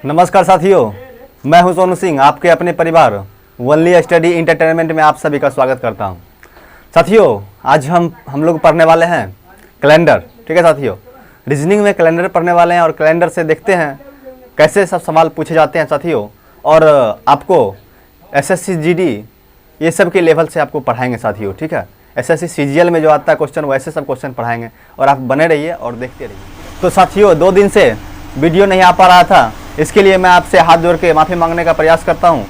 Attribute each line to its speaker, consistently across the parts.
Speaker 1: नमस्कार साथियों, मैं हूं सोनू सिंह। आपके अपने परिवार वनली स्टडी इंटरटेनमेंट में आप सभी का स्वागत करता हूं। साथियों, आज हम लोग पढ़ने वाले हैं कैलेंडर। ठीक है साथियों, रीजनिंग में कैलेंडर पढ़ने वाले हैं और कैलेंडर से देखते हैं कैसे सब सवाल पूछे जाते हैं साथियों। और आपको एसएससी जीडी ये सब के लेवल से आपको पढ़ाएंगे साथियों। ठीक है, एसएससी सीजीएल में जो आता है क्वेश्चन वैसे सब क्वेश्चन पढ़ाएंगे और आप बने रहिए और देखते रहिए। तो साथियों, 2 दिन से वीडियो नहीं आ पा रहा था, इसके लिए मैं आपसे हाथ जोड़ के माफ़ी मांगने का प्रयास करता हूं।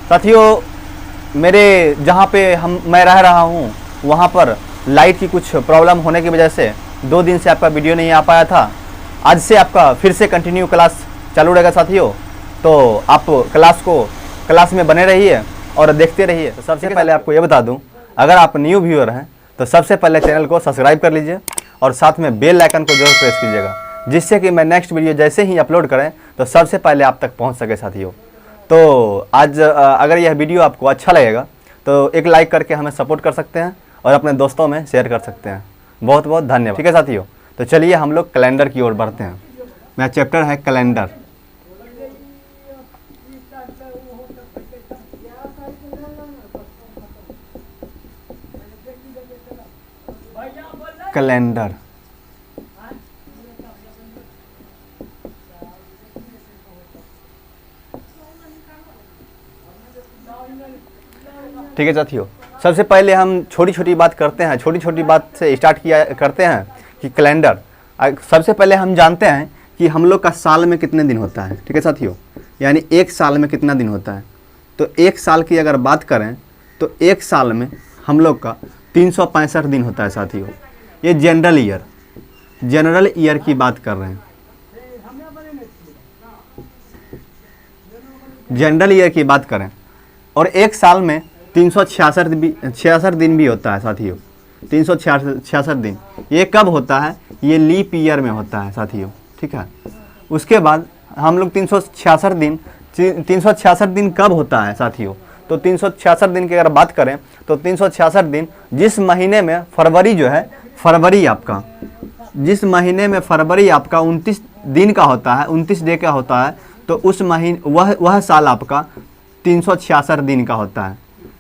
Speaker 1: साथियों, मेरे जहां पे मैं रह रहा हूं वहां पर लाइट की कुछ प्रॉब्लम होने की वजह से 2 दिन से आपका वीडियो नहीं आ पाया था। आज से आपका फिर से कंटिन्यू क्लास चालू रहेगा साथियों, तो आप क्लास में बने रहिए और देखते रहिए। तो सबसे पहले आपको ये बता दूं, अगर आप न्यू व्यूअर हैं तो सबसे पहले चैनल को सब्सक्राइब कर लीजिए और साथ में बेल आइकन को जरूर प्रेस कीजिएगा, जिससे कि मैं नेक्स्ट वीडियो जैसे ही अपलोड करें तो सबसे पहले आप तक पहुंच सके साथियों। तो आज अगर यह वीडियो आपको अच्छा लगेगा तो एक लाइक करके हमें सपोर्ट कर सकते हैं और अपने दोस्तों में शेयर कर सकते हैं। बहुत बहुत धन्यवाद। ठीक है साथियों, तो चलिए हम लोग कैलेंडर की ओर बढ़ते हैं। मेरा चैप्टर है कैलेंडर। कैलेंडर ठीक है साथियों, सबसे पहले हम छोटी छोटी बात करते हैं। छोटी छोटी बात से स्टार्ट करते हैं कि कैलेंडर। सबसे पहले हम जानते हैं कि हम लोग का साल में कितने दिन होता है। ठीक है साथियों, यानी एक साल में कितना दिन होता है। तो एक साल की अगर बात करें तो एक साल में हम लोग का 365 दिन होता है साथियों। ये जनरल ईयर की बात कर रहे हैं। जनरल ईयर की बात करें और एक साल में 366 दिन भी होता है साथियों। 366 दिन ये कब होता है? ये लीप ईयर में होता है साथियों। ठीक है, उसके बाद हम लोग 366 दिन कब होता है साथियों? तो 366 दिन की अगर बात करें तो 366 दिन जिस महीने में फरवरी जो है, फरवरी आपका जिस महीने में फरवरी आपका 29 दिन का होता है, 29 डे का होता है, तो उस महीने वह साल आपका 366 दिन का होता है।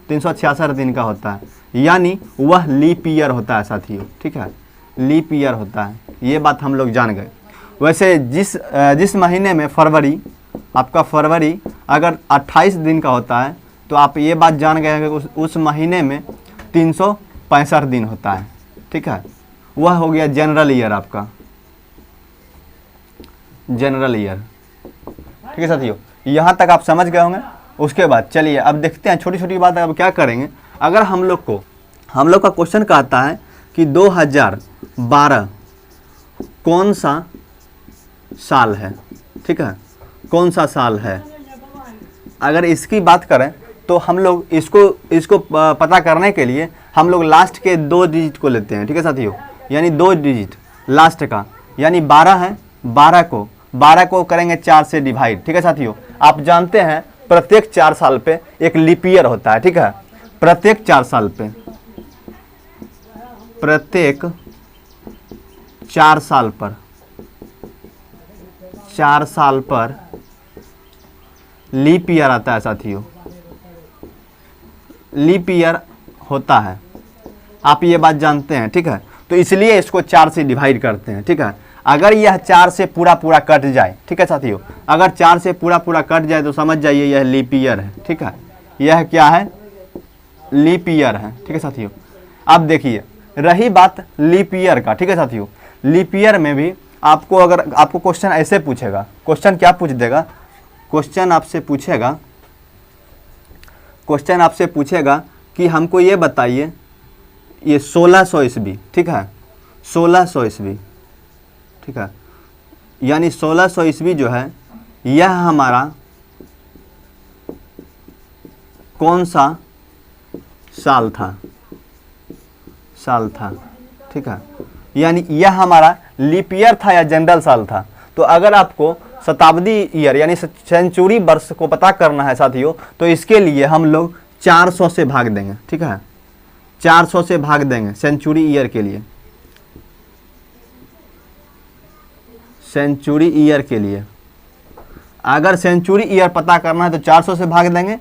Speaker 1: 366 दिन का होता है, यानी वह लीप ईयर होता है साथियों। ठीक है, लीप ईयर होता है, ये बात हम लोग जान गए। वैसे जिस महीने में फरवरी आपका फरवरी अगर 28 दिन का होता है तो आप ये बात जान गए हैं कि उस महीने में 365 दिन होता है। ठीक है, वह हो गया जनरल ईयर आपका, जनरल ईयर। ठीक है साथियों, यहाँ तक आप समझ गए होंगे। उसके बाद चलिए अब देखते हैं छोटी छोटी बात अब क्या करेंगे। अगर हम लोग का क्वेश्चन कहता है कि 2012 कौन सा साल है। ठीक है, कौन सा साल है, अगर इसकी बात करें तो हम लोग इसको पता करने के लिए हम लोग लास्ट के 2 डिजिट को लेते हैं। ठीक है साथियों, यानी 2 डिजिट लास्ट का, यानी 12 है। 12 को करेंगे 4 से डिवाइड। ठीक है साथियों, आप जानते हैं प्रत्येक 4 साल पे एक लीप ईयर होता है। ठीक है, प्रत्येक 4 साल पर लीप ईयर आता है साथियों। लीप ईयर होता है, आप ये बात जानते हैं। ठीक है, तो इसलिए इसको 4 से डिवाइड करते हैं। ठीक है, अगर यह 4 से पूरा कट जाए, ठीक है साथियों, अगर 4 से पूरा कट जाए तो समझ जाइए यह लीप ईयर है। ठीक है, यह क्या है? लीप ईयर है। ठीक है साथियों, अब देखिए रही बात लीप ईयर का। ठीक है साथियों, लीप ईयर में भी आपको क्वेश्चन ऐसे पूछेगा। क्वेश्चन क्या पूछ देगा? क्वेश्चन आपसे पूछेगा कि हमको ये बताइए, ये 1600 ईस्वी। ठीक है, 1600 ईस्वी। ठीक है, यानी 1600 ईस्वी जो है यह हमारा कौन सा साल था? ठीक है, यानी यह हमारा लीप ईयर था या जनरल साल था। तो अगर आपको शताब्दी ईयर यानी सेंचुरी वर्ष को पता करना है साथियों, तो इसके लिए हम लोग 400 से भाग देंगे। ठीक है, 400 से भाग देंगे सेंचुरी ईयर के लिए। सेंचुरी ईयर के लिए अगर सेंचुरी ईयर पता करना है तो 400 से भाग देंगे।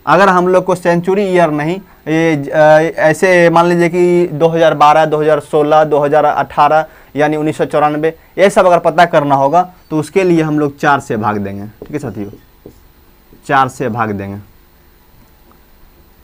Speaker 1: अगर हम लोग को सेंचुरी ईयर नहीं, ऐसे मान लीजिए कि 2012, 2016, 2018 यानी 1994 ये सब अगर पता करना होगा तो उसके लिए हम लोग 4 से भाग देंगे। ठीक है साथियों, 4 से भाग देंगे,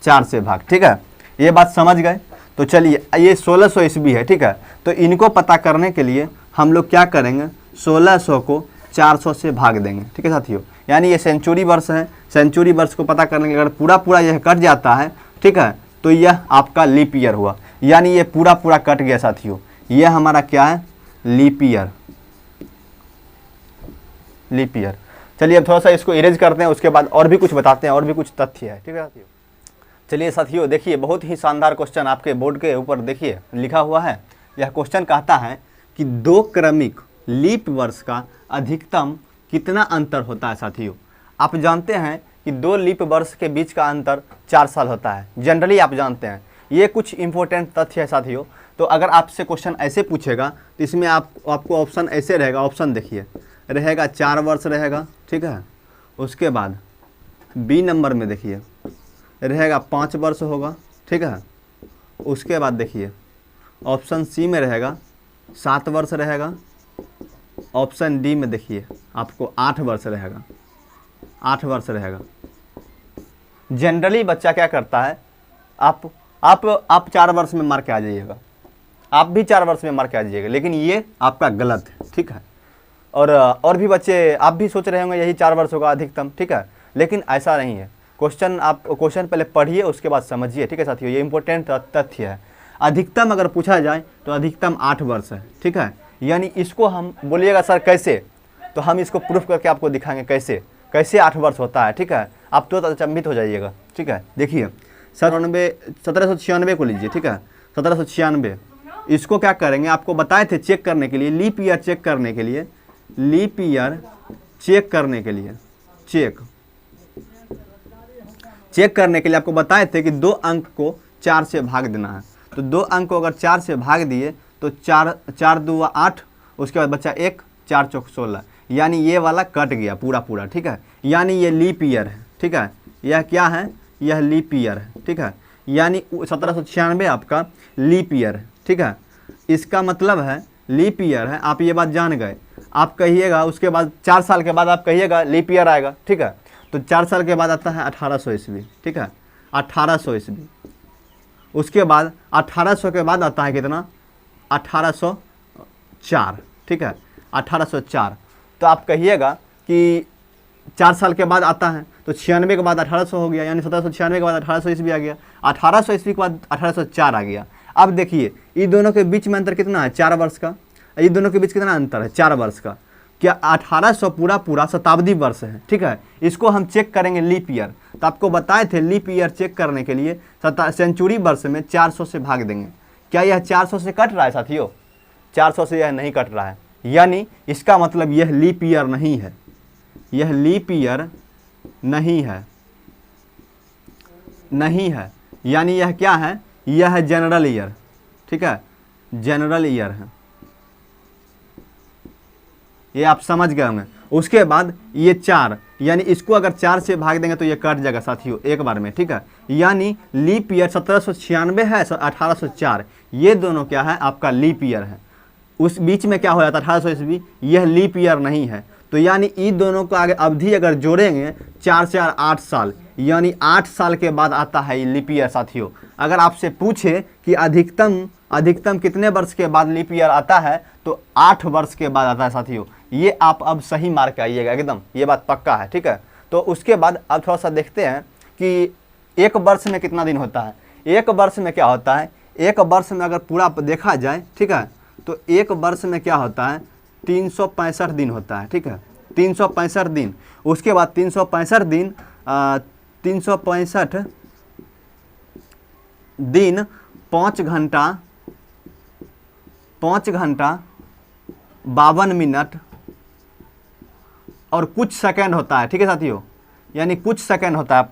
Speaker 1: 4 से भाग। ठीक है, ये बात समझ गए। तो चलिए, ये 1600 ईस्वी है। ठीक है, तो इनको पता करने के लिए हम लोग क्या करेंगे, 1600 को 400 से भाग देंगे। ठीक है साथियों, यानी ये सेंचुरी वर्ष है। सेंचुरी वर्ष को पता करने के अगर पूरा यह कट जाता है, ठीक है, तो यह आपका लीप ईयर हुआ। यानी ये पूरा कट गया साथियों, यह हमारा क्या है, लीप ईयर। Leap year. चलिए अब थोड़ा सा इसको इरेज करते हैं, उसके बाद और भी कुछ बताते हैं, और भी कुछ तथ्य है। ठीक है साथियों, चलिए साथियों देखिए, बहुत ही शानदार क्वेश्चन आपके बोर्ड के ऊपर देखिए लिखा हुआ है। यह क्वेश्चन कहता है कि 2 क्रमिक लीप वर्ष का अधिकतम कितना अंतर होता है। साथियों आप जानते हैं कि 2 लीप वर्ष के बीच का अंतर 4 साल होता है, जनरली आप जानते हैं। ये कुछ इंपॉर्टेंट तथ्य है साथियों। तो अगर आपसे क्वेश्चन ऐसे पूछेगा तो इसमें आपको ऑप्शन ऐसे रहेगा। ऑप्शन देखिए, रहेगा 4 वर्ष रहेगा। ठीक है, उसके बाद बी नंबर में देखिए रहेगा 5 वर्ष होगा। ठीक है, उसके बाद देखिए ऑप्शन सी में रहेगा 7 वर्ष रहेगा। ऑप्शन डी में देखिए आपको 8 वर्ष रहेगा, 8 वर्ष रहेगा। जनरली बच्चा क्या करता है, आप 4 वर्ष में मार के आ जाइएगा, आप भी 4 वर्ष में मार के आ जाइएगा, लेकिन ये आपका गलत है। ठीक है, और भी बच्चे आप भी सोच रहे होंगे यही 4 वर्ष होगा अधिकतम। ठीक है, लेकिन ऐसा नहीं है। क्वेश्चन पहले पढ़िए, उसके बाद समझिए। ठीक है साथियों, ये इंपॉर्टेंट तथ्य है। अधिकतम अगर पूछा जाए तो अधिकतम 8 वर्ष है। ठीक है, यानी इसको हम बोलिएगा सर कैसे, तो हम इसको प्रूफ करके आपको दिखाएंगे कैसे 8 वर्ष होता है। ठीक है, आप तो अचंभित हो जाइएगा। ठीक है, देखिए 1796 को लीजिए। ठीक है, 1796 इसको क्या करेंगे, आपको बताए थे चेक करने के लिए, लीप ईयर चेक करने के लिए, लीप ईयर चेक करने के लिए, चेक करने के लिए आपको बताए थे कि 2 अंक को 4 से भाग देना है। तो 2 अंक को अगर 4 से भाग दिए तो 4 2 8, उसके बाद बच्चा 1, 4 चौक 16, यानी ये वाला कट गया पूरा। ठीक है, यानी ये लीप ईयर है। ठीक है, यह क्या है, यह लीप ईयर है। ठीक है, यानी 1796 आपका लीप ईयर है। ठीक है, इसका मतलब है लीप ईयर है। आप ये बात जान गए। आप कहिएगा उसके बाद 4 साल के बाद आप कहिएगा लीप ईयर आएगा। ठीक है, तो 4 साल के बाद आता है 1800 ईस्वी। ठीक है, 1800 ईस्वी। उसके बाद 1800 के बाद आता है कितना, 1804। ठीक है, 1804। तो आप कहिएगा कि 4 साल के बाद आता है, तो 96 के बाद 1800 हो गया, यानी 1796 के बाद 1800 ईस्वी आ गया, 1800 ईस्वी के बाद 1804 आ गया। अब देखिए इन दोनों के बीच में अंतर कितना है, 4 वर्ष का। इन दोनों के बीच कितना अंतर है, 4 वर्ष का। क्या 1800 पूरा शताब्दी वर्ष है। ठीक है, इसको हम चेक करेंगे लीप ईयर। तो आपको बताए थे लीप ईयर चेक करने के लिए सेंचुरी वर्ष में 400 से भाग देंगे। क्या यह 400 से कट रहा है साथियों, 400 से यह नहीं कट रहा है, यानी इसका मतलब यह लीप ईयर नहीं है, यह लीप ईयर नहीं है, यानी यह क्या है, यह है जनरल ईयर। ठीक है, जनरल ईयर है, ये आप समझ गए होंगे। उसके बाद ये 4, यानी इसको अगर 4 से भाग देंगे तो ये कट जाएगा साथियों एक बार में। ठीक है, यानी लीप ईयर 1796 है, 1804, ये दोनों क्या है, आपका लीप ईयर है। उस बीच में क्या हो जाता है 1800 ईस्वी, यह लीप ईयर नहीं है। तो यानी इन दोनों को आगे अवधि अगर जोड़ेंगे 4 से 8 साल, यानी 8 साल के बाद आता है ये लीप ईयर साथियों। अगर आपसे पूछे कि अधिकतम कितने वर्ष के बाद लीप ईयर आता है, तो 8 वर्ष के बाद आता है साथियों। ये आप अब सही मार के आइएगा एकदम, ये बात पक्का है। ठीक है, तो उसके बाद अब थोड़ा सा देखते हैं कि एक वर्ष में कितना दिन होता है। एक वर्ष में क्या होता है, एक वर्ष में अगर पूरा देखा जाए, ठीक है, तो एक वर्ष में क्या होता है, 365 दिन होता है। ठीक है, 365 दिन। उसके बाद 365 दिन 5 घंटा 52 मिनट और कुछ सेकंड होता है। ठीक है साथियों, यानी कुछ सेकंड होता है।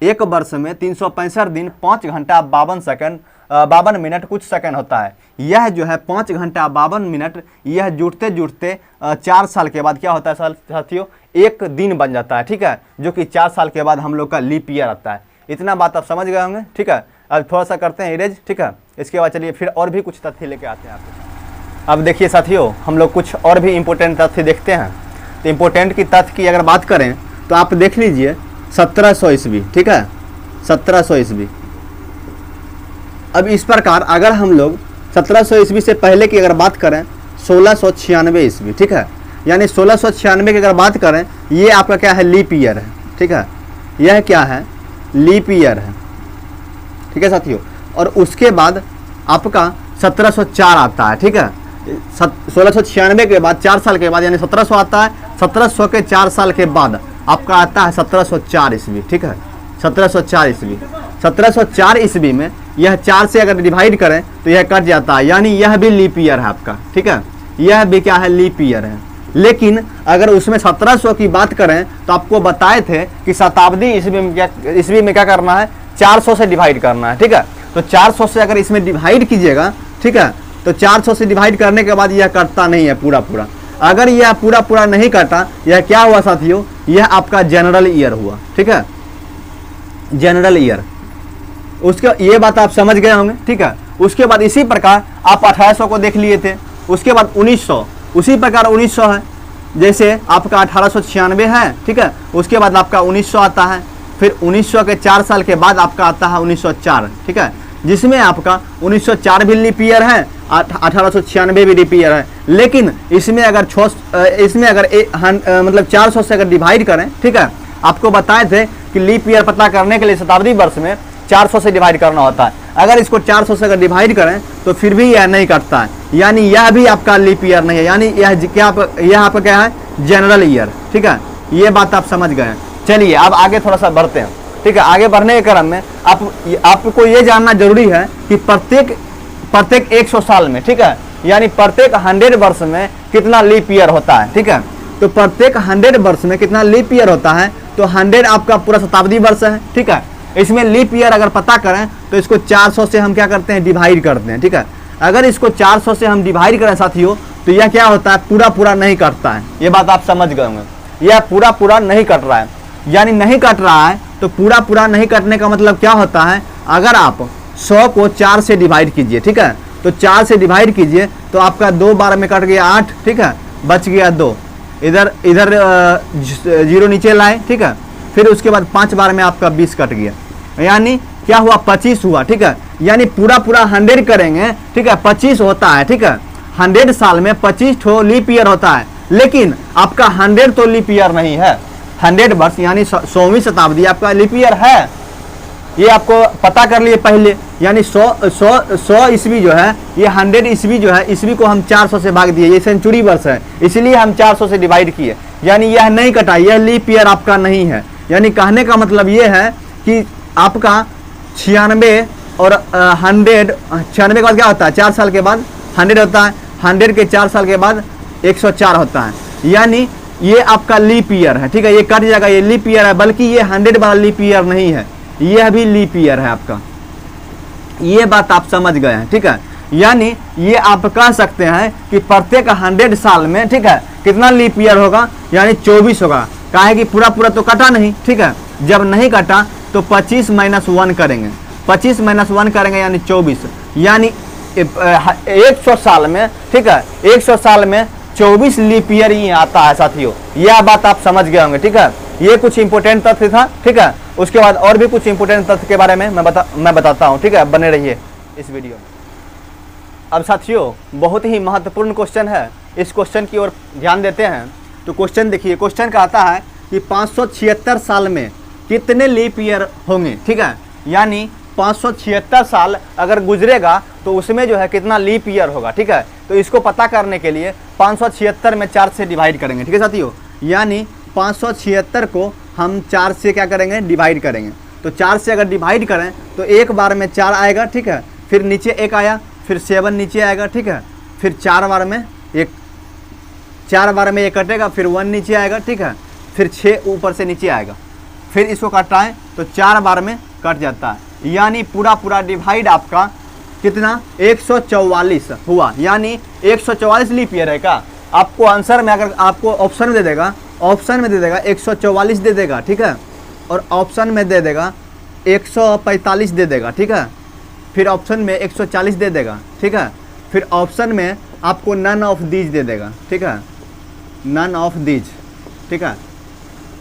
Speaker 1: एक वर्ष में 365 दिन 5 घंटा 52 सेकंड 52 मिनट कुछ सेकंड होता है। यह जो है 5 घंटा 52 मिनट, यह जुड़ते जुड़ते 4 साल के बाद क्या होता है साथियों, एक दिन बन जाता है, ठीक है, जो कि 4 साल के बाद हम लोग का लीप ईयर आता है। इतना बात आप समझ गए होंगे, ठीक है। अब थोड़ा सा करते हैं इरेज, ठीक है। इसके बाद चलिए फिर और भी कुछ तथ्य लेके आते हैं आपको। अब देखिए साथियों, हम लोग कुछ और भी इम्पोर्टेंट तथ्य देखते हैं। तो इम्पोर्टेंट की तथ्य की अगर बात करें तो आप देख लीजिए 1700 ईस्वी, ठीक है, 1700 ईस्वी। अब इस प्रकार अगर हम लोग 1700 ईस्वी से पहले की अगर बात करें 1696 ईस्वी, ठीक है, यानी 1696 की अगर बात करें, ये आपका क्या है, लीप ईयर है, ठीक है, यह क्या है, लीप ईयर है, ठीक है साथियों। और उसके बाद आपका 1704 आता है, ठीक है, 1696 के बाद 4 साल के बाद यानी 1700 आता है, 1700 के 4 साल के बाद आपका आता है 1704 ईस्वी, ठीक है, 1704 ईस्वी। 1704 ईस्वी में यह 4 से अगर डिवाइड करें तो यह कट जाता है, यानी यह भी लीप ईयर है आपका, ठीक है, यह भी क्या है, लीप ईयर है। लेकिन अगर उसमें 1700 की बात करें तो आपको बताए थे कि शताब्दी ईस्वी में क्या करना है, 400 से डिवाइड करना है, ठीक है। तो 400 से अगर इसमें डिवाइड कीजिएगा, ठीक है, तो 400 से डिवाइड करने के बाद यह कटता नहीं है पूरा पूरा। अगर यह पूरा पूरा नहीं कटा, यह क्या हुआ साथियों, यह आपका जनरल ईयर हुआ, ठीक है, जनरल ईयर। उसके ये बात आप समझ गए होंगे, ठीक है। उसके बाद इसी प्रकार आप 1800 को देख लिए थे, उसके बाद 1900, उसी प्रकार 1900 है, जैसे आपका 1896 है, ठीक है, उसके बाद आपका 1900 आता है, फिर 1900 के 4 साल के बाद आपका आता है 1904, ठीक है, जिसमें आपका 1904 भी लीप ईयर है, 1896 भी लीप ईयर है। लेकिन इसमें अगर मतलब 400 से अगर डिवाइड करें, ठीक है, आपको बताए थे कि लीप ईयर पता करने के लिए शताब्दी वर्ष में 400 से डिवाइड करना होता है। अगर इसको 400 से अगर डिवाइड करें तो फिर भी यह नहीं कटता है, यानी यह भी आपका लीप ईयर नहीं है, यानी यह आपका क्या है, जनरल ईयर, ठीक है। ये बात आप समझ गए हैं। चलिए अब आगे थोड़ा सा बढ़ते हैं, ठीक है। आगे बढ़ने के क्रम में आपको ये जानना जरूरी है कि प्रत्येक 100 साल में, ठीक है, यानी प्रत्येक 100 वर्ष में कितना लीप ईयर होता है, ठीक है। तो प्रत्येक 100 वर्ष में कितना लीप ईयर होता है, तो 100 आपका पूरा शताब्दी वर्ष है, ठीक है। इसमें लीप ईयर अगर पता करें तो इसको 400 से हम क्या करते हैं, डिवाइड करते हैं, ठीक है। अगर इसको 400 से हम डिवाइड करें साथियों तो यह क्या होता है, पूरा पूरा नहीं कटता है। ये बात आप समझ गए होंगे, यह पूरा पूरा नहीं कट रहा है, यानी नहीं कट रहा है। तो पूरा पूरा नहीं कटने का मतलब क्या होता है, अगर आप 100 को 4 से डिवाइड कीजिए, ठीक है, तो 4 से डिवाइड कीजिए तो आपका 2 बार में कट गया 8, ठीक है, बच गया 2, इधर 0 नीचे लाए, ठीक है, फिर उसके बाद 5 बार में आपका 20 कट गया, यानी क्या हुआ, 25 हुआ, ठीक है। यानी पूरा पूरा 100 करेंगे, ठीक है, 25 होता है, ठीक है। 100 साल में 25 ठो लीप ईयर होता है, लेकिन आपका 100 तो लीप ईयर नहीं है। 100 वर्ष यानी 100वीं शताब्दी आपका लीप ईयर है, ये आपको पता कर लिए पहले। यानी 100 ईस्वी जो है, ये 100 ईस्वी जो है, ईस्वी को हम 400 से भाग दिए, ये सेंचुरी वर्ष है, इसलिए हम 400 से डिवाइड किए, यानी यह नहीं कटा, यह लीप ईयर आपका नहीं है। यानी कहने का मतलब ये है कि आपका 96 और 96 के बाद क्या होता है, 4 साल के बाद 100 होता है, 100 के 4 साल के बाद 104 होता है, यानी ये आपका लीप ईयर है, ठीक है। ये कट जाएगा, ये लीप ईयर है, बल्कि ये 100 वाला लीप ईयर नहीं है, यह भी लीप ईयर है आपका। ये बात आप समझ गए हैं, ठीक है। यानी ये आप कह सकते हैं कि प्रत्येक 100 साल में, ठीक है, कितना लीप ईयर होगा, यानी 24 होगा। काहे कि पूरा पूरा तो कटा नहीं, ठीक है। जब नहीं कटा तो 25 - 1 करेंगे, 25 - 1 करेंगे यानी 24, यानी 100 साल में, ठीक है, 100 साल में 24 लीप ईयर ही आता है साथियों। यह बात आप समझ गए होंगे, ठीक है। ये कुछ इंपोर्टेंट तथ्य था, ठीक है। उसके बाद और भी कुछ इंपोर्टेंट तथ्य के बारे में मैं बताता हूँ, ठीक है। बने रहिए इस वीडियो में। अब साथियों बहुत ही महत्वपूर्ण क्वेश्चन है, इस क्वेश्चन की ओर ध्यान देते हैं। तो क्वेश्चन देखिए, क्वेश्चन कहता है कि 576 साल में कितने लीप ईयर होंगे, ठीक है। यानी 576 साल अगर गुजरेगा तो उसमें जो है कितना लीप ईयर होगा, ठीक है। तो इसको पता करने के लिए 576 में 4 से डिवाइड करेंगे, ठीक है साथियों। यानी 576 को हम 4 से क्या करेंगे, डिवाइड करेंगे। तो 4 से अगर डिवाइड करें तो एक बार में 4 आएगा, ठीक है, फिर नीचे 1 आया, फिर 7 नीचे आएगा, ठीक है, फिर 4 बार में 1 कटेगा, फिर 1 नीचे आएगा, ठीक है, फिर 6 ऊपर से नीचे आएगा, फिर इसको काटाएं तो 4 बार में कट जाता है। यानी पूरा पूरा डिवाइड आपका कितना 144 हुआ, यानी 144 लीप ईयर है का। आपको आंसर में अगर आपको ऑप्शन में दे देगा 144 दे देगा, ठीक है, और ऑप्शन में दे देगा 145 दे देगा, ठीक है, फिर ऑप्शन में 140 दे देगा, ठीक है, फिर ऑप्शन में आपको नन ऑफ दीज दे देगा, ठीक है, नन ऑफ दीज, ठीक है,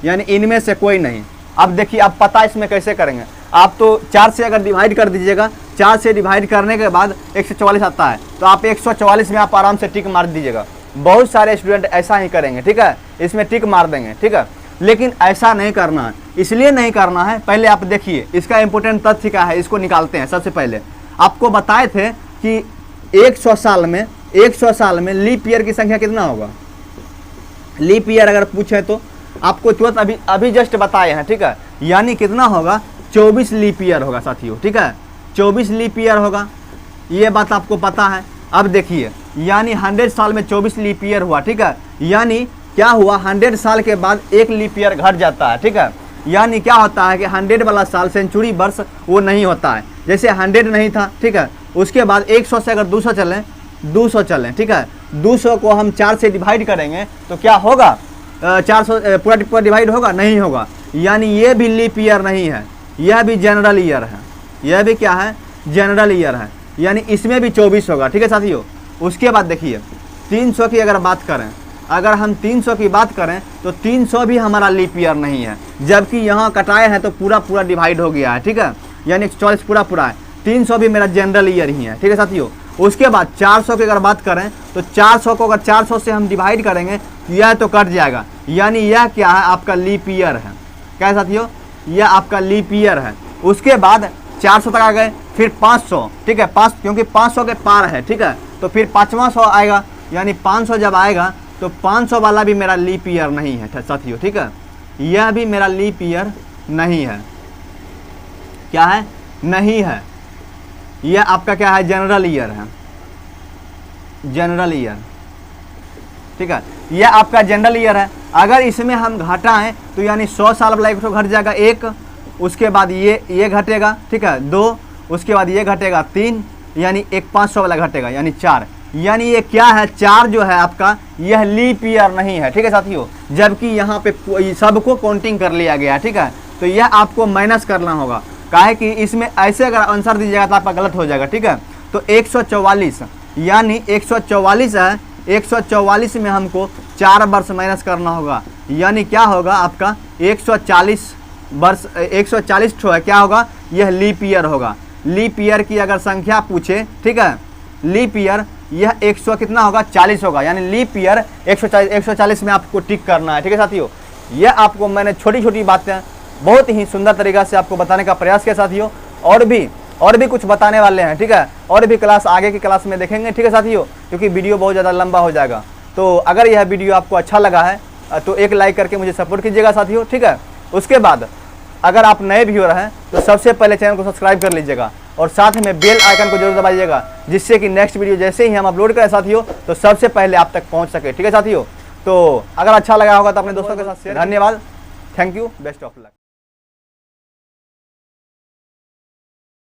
Speaker 1: यानी इनमें से कोई नहीं। अब देखिए आप पता इसमें कैसे करेंगे, आप तो 4 से अगर डिवाइड कर दीजिएगा, 4 से डिवाइड करने के बाद 144 आता है, तो आप 144 में आप आराम से टिक मार दीजिएगा। बहुत सारे स्टूडेंट ऐसा ही करेंगे, ठीक है, इसमें टिक मार देंगे, ठीक है, लेकिन ऐसा नहीं करना है। इसलिए नहीं करना है, पहले आप देखिए इसका इंपॉर्टेंट तथ्य क्या है, इसको निकालते हैं। सबसे पहले आपको बताए थे कि 100 साल में लीप ईयर की संख्या कितना होगा। लीप ईयर अगर पूछे तो आपको तुरंत अभी जस्ट बताए हैं, ठीक है, यानी कितना होगा 24 लीप ईयर होगा साथियों, ठीक है, 24 लीप ईयर होगा, ये बात आपको पता है। अब देखिए यानी 100 साल में 24 लीप ईयर हुआ, ठीक है, यानी क्या हुआ 100 साल के बाद एक लीप ईयर घट जाता है, ठीक है, यानी क्या होता है कि 100 वाला साल सेंचुरी वर्ष वो नहीं होता है। जैसे 100 नहीं था, ठीक है, उसके बाद 100 से अगर 200 चलें, ठीक है, 200 को हम 4 से डिवाइड करेंगे तो क्या होगा 400 पूरा डिवाइड होगा, नहीं होगा, यानी ये भी लीप ईयर नहीं है, यह भी जनरल ईयर है, यह भी क्या है जनरल ईयर है, यानी इसमें भी 24 होगा, ठीक है साथियों। उसके बाद देखिए 300 की अगर बात करें, अगर हम 300 की बात करें तो 300 भी हमारा लीप ईयर नहीं है, जबकि यहाँ कटाए हैं तो पूरा डिवाइड हो गया है, ठीक है, यानी 144 पूरा है, 300 भी मेरा जनरल ईयर ही है, ठीक है साथियों। उसके बाद 400 की अगर बात करें तो 400 को अगर 400 से हम डिवाइड करेंगे यह तो कट जाएगा, यानी यह क्या है आपका लीप ईयर है, क्या है साथियों, यह आपका लीप ईयर है। उसके बाद 400 तक आ गए, फिर 500, ठीक है, 5 क्योंकि 500 के पार है, ठीक है, तो फिर 5वां 100 आएगा, यानी 500 जब आएगा तो 500 वाला भी मेरा लीप ईयर नहीं है साथियों, ठीक है, यह भी मेरा लीप ईयर नहीं है, क्या है नहीं है, यह आपका क्या है जनरल ईयर है, जनरल ईयर, ठीक है, यह आपका जनरल ईयर है। अगर इसमें हम घटाएं तो यानी 100 साल वाला एक घट जाएगा 1, उसके बाद ये घटेगा, ठीक है 2, उसके बाद ये घटेगा 3, यानी एक 500 वाला घटेगा यानी 4, यानी ये क्या है 4 जो है आपका यह लीप ईयर नहीं है, ठीक है साथियों, जबकि यहाँ पे सबको काउंटिंग कर लिया गया, ठीक है, तो यह आपको माइनस करना होगा, काहे कि इसमें ऐसे अगर आंसर दीजिएगा तो आपका गलत हो जाएगा, ठीक है। तो 144 यानी 144 है, 144 में हमको 4 वर्ष माइनस करना होगा, यानी क्या होगा आपका 140 वर्ष, 140 ठो है, क्या होगा यह लीप ईयर होगा। लीप ईयर की अगर संख्या पूछे, ठीक है, लीप ईयर यह 100 कितना होगा 40 होगा, यानी लीप ईयर 140 में आपको टिक करना है, ठीक है साथियों। यह आपको मैंने छोटी छोटी बातें बहुत ही सुंदर तरीका से आपको बताने का प्रयास किया साथियों, और भी कुछ बताने वाले हैं, ठीक है, और भी क्लास आगे की क्लास में देखेंगे, ठीक है साथियों, क्योंकि वीडियो बहुत ज़्यादा लंबा हो जाएगा। तो अगर यह वीडियो आपको अच्छा लगा है तो एक लाइक करके मुझे सपोर्ट कीजिएगा साथियों, ठीक है। उसके बाद अगर आप नए व्यूअर हैं तो सबसे पहले चैनल को सब्सक्राइब कर लीजिएगा और साथ में बेल आइकन को जरूर दबाइएगा, जिससे कि नेक्स्ट वीडियो जैसे ही हम अपलोड करें साथियों तो सबसे पहले आप तक पहुंच सके, ठीक है साथियों। तो अगर अच्छा लगा होगा तो अपने दोस्तों के साथ शेयर। धन्यवाद, thank you, best of luck.